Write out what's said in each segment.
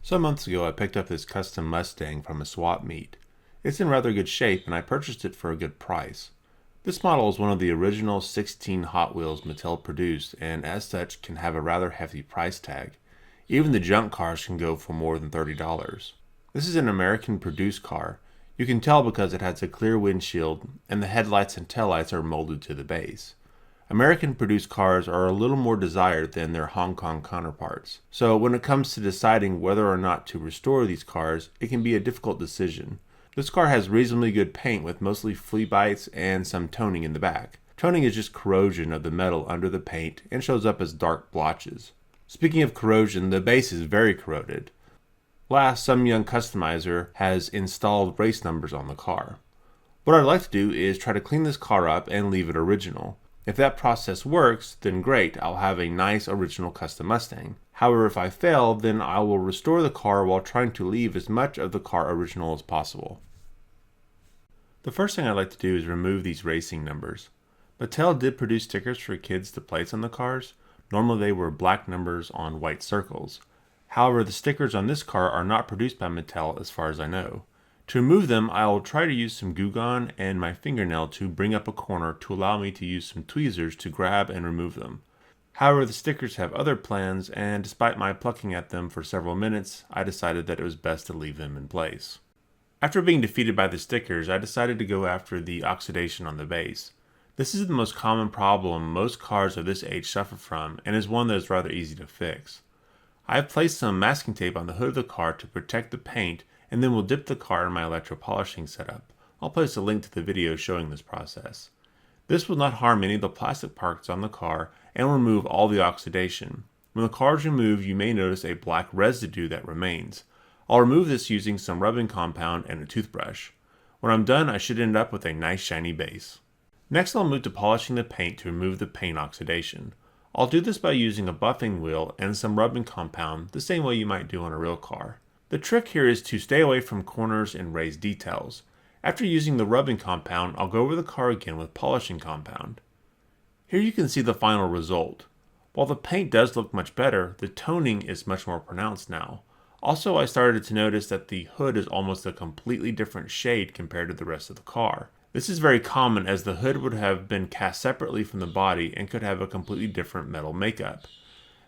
Some months ago, I picked up this Custom Mustang from a swap meet. It's in rather good shape, and I purchased it for a good price. This model is one of the original 16 Hot Wheels Mattel produced, and as such can have a rather hefty price tag. Even the junk cars can go for more than $30. This is an American produced car. You can tell because it has a clear windshield, and the headlights and taillights are molded to the base. American produced cars are a little more desired than their Hong Kong counterparts. So when it comes to deciding whether or not to restore these cars, it can be a difficult decision. This car has reasonably good paint with mostly flea bites and some toning in the back. Toning is just corrosion of the metal under the paint and shows up as dark blotches. Speaking of corrosion, the base is very corroded. Last, some young customizer has installed race numbers on the car. What I'd like to do is try to clean this car up and leave it original. If that process works, then great, I'll have a nice original Custom Mustang. However, if I fail, then I will restore the car while trying to leave as much of the car original as possible. The first thing I'd like to do is remove these racing numbers. Mattel did produce stickers for kids to place on the cars. Normally they were black numbers on white circles. However, the stickers on this car are not produced by Mattel as far as I know. To remove them, I will try to use some Goo Gone and my fingernail to bring up a corner to allow me to use some tweezers to grab and remove them. However, the stickers have other plans, and despite my plucking at them for several minutes, I decided that it was best to leave them in place. After being defeated by the stickers, I decided to go after the oxidation on the base. This is the most common problem most cars of this age suffer from, and is one that is rather easy to fix. I have placed some masking tape on the hood of the car to protect the paint, and then we'll dip the car in my electropolishing setup. I'll place a link to the video showing this process. This will not harm any of the plastic parts on the car and will remove all the oxidation. When the car is removed, you may notice a black residue that remains. I'll remove this using some rubbing compound and a toothbrush. When I'm done, I should end up with a nice shiny base. Next, I'll move to polishing the paint to remove the paint oxidation. I'll do this by using a buffing wheel and some rubbing compound, the same way you might do on a real car. The trick here is to stay away from corners and raised details. After using the rubbing compound, I'll go over the car again with polishing compound. Here you can see the final result. While the paint does look much better, the toning is much more pronounced now. Also, I started to notice that the hood is almost a completely different shade compared to the rest of the car. This is very common as the hood would have been cast separately from the body and could have a completely different metal makeup.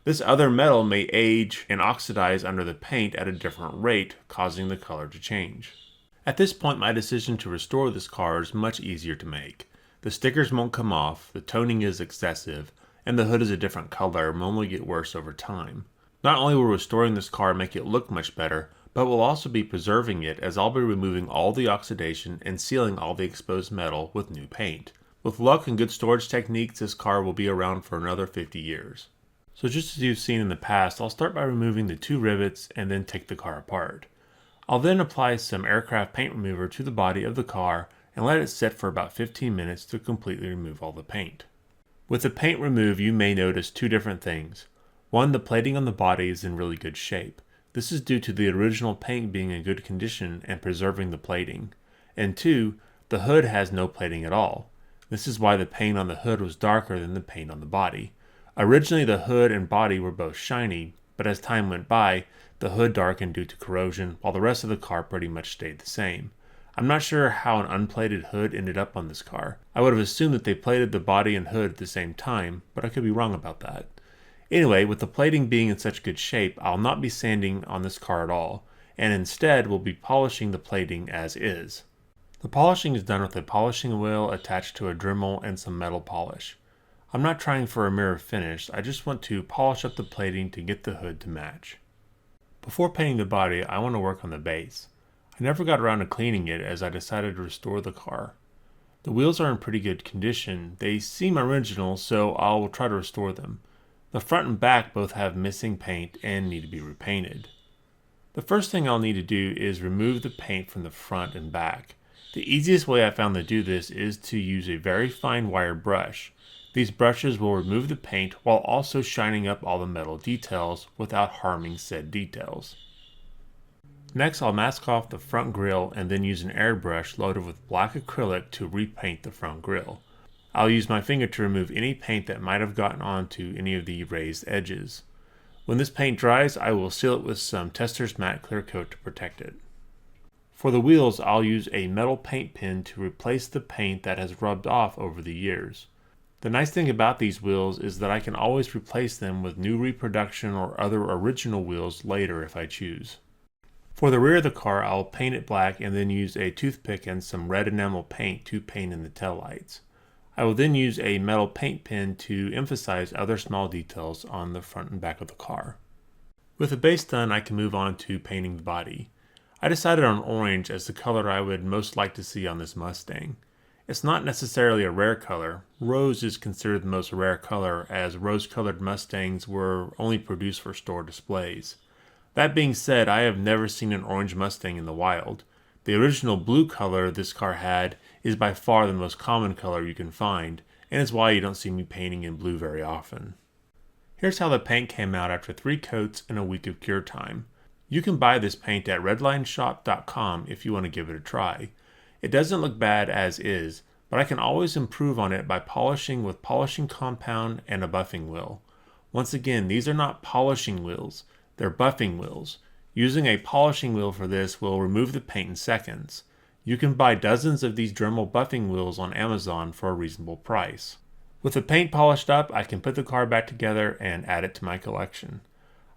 This other metal may age and oxidize under the paint at a different rate, causing the color to change. At this point, my decision to restore this car is much easier to make. The stickers won't come off, the toning is excessive, and the hood is a different color and will only get worse over time. Not only will restoring this car make it look much better, but will also be preserving it as I'll be removing all the oxidation and sealing all the exposed metal with new paint. With luck and good storage techniques, this car will be around for another 50 years. So just as you've seen in the past, I'll start by removing the 2 rivets and then take the car apart. I'll then apply some aircraft paint remover to the body of the car and let it sit for about 15 minutes to completely remove all the paint. With the paint removed, you may notice 2 different things. One, the plating on the body is in really good shape. This is due to the original paint being in good condition and preserving the plating. And 2, the hood has no plating at all. This is why the paint on the hood was darker than the paint on the body. Originally, the hood and body were both shiny, but as time went by, the hood darkened due to corrosion, while the rest of the car pretty much stayed the same. I'm not sure how an unplated hood ended up on this car. I would have assumed that they plated the body and hood at the same time, but I could be wrong about that. Anyway, with the plating being in such good shape, I'll not be sanding on this car at all, and instead will be polishing the plating as is. The polishing is done with a polishing wheel attached to a Dremel and some metal polish. I'm not trying for a mirror finish, I just want to polish up the plating to get the hood to match. Before painting the body, I want to work on the base. I never got around to cleaning it as I decided to restore the car. The wheels are in pretty good condition. They seem original, so I'll try to restore them. The front and back both have missing paint and need to be repainted. The first thing I'll need to do is remove the paint from the front and back. The easiest way I found to do this is to use a very fine wire brush. These brushes will remove the paint while also shining up all the metal details without harming said details. Next, I'll mask off the front grille and then use an airbrush loaded with black acrylic to repaint the front grille. I'll use my finger to remove any paint that might have gotten onto any of the raised edges. When this paint dries, I will seal it with some Tester's Matte Clear Coat to protect it. For the wheels, I'll use a metal paint pen to replace the paint that has rubbed off over the years. The nice thing about these wheels is that I can always replace them with new reproduction or other original wheels later if I choose. For the rear of the car, I'll paint it black and then use a toothpick and some red enamel paint to paint in the taillights. I will then use a metal paint pen to emphasize other small details on the front and back of the car. With the base done, I can move on to painting the body. I decided on orange as the color I would most like to see on this Mustang. It's not necessarily a rare color. Rose is considered the most rare color, as rose-colored Mustangs were only produced for store displays. That being said, I have never seen an orange Mustang in the wild. The original blue color this car had is by far the most common color you can find, and is why you don't see me painting in blue very often. Here's how the paint came out after 3 coats and a week of cure time. You can buy this paint at redlineshop.com if you want to give it a try. It doesn't look bad as is, but I can always improve on it by polishing with polishing compound and a buffing wheel. Once again, these are not polishing wheels. They're buffing wheels. Using a polishing wheel for this will remove the paint in seconds. You can buy dozens of these Dremel buffing wheels on Amazon for a reasonable price. With the paint polished up, I can put the car back together and add it to my collection.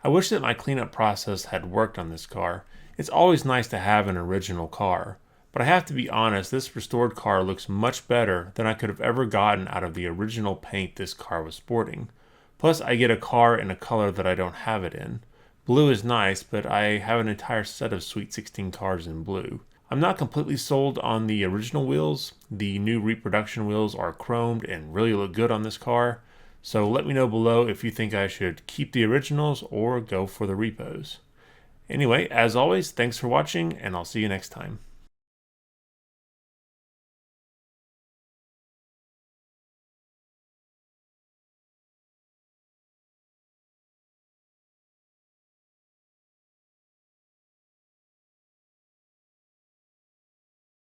I wish that my cleanup process had worked on this car. It's always nice to have an original car, but I have to be honest, this restored car looks much better than I could have ever gotten out of the original paint this car was sporting. Plus, I get a car in a color that I don't have it in. Blue is nice, but I have an entire set of Sweet 16 cars in blue. I'm not completely sold on the original wheels. The new reproduction wheels are chromed and really look good on this car. So let me know below if you think I should keep the originals or go for the repos. Anyway, as always, thanks for watching, and I'll see you next time.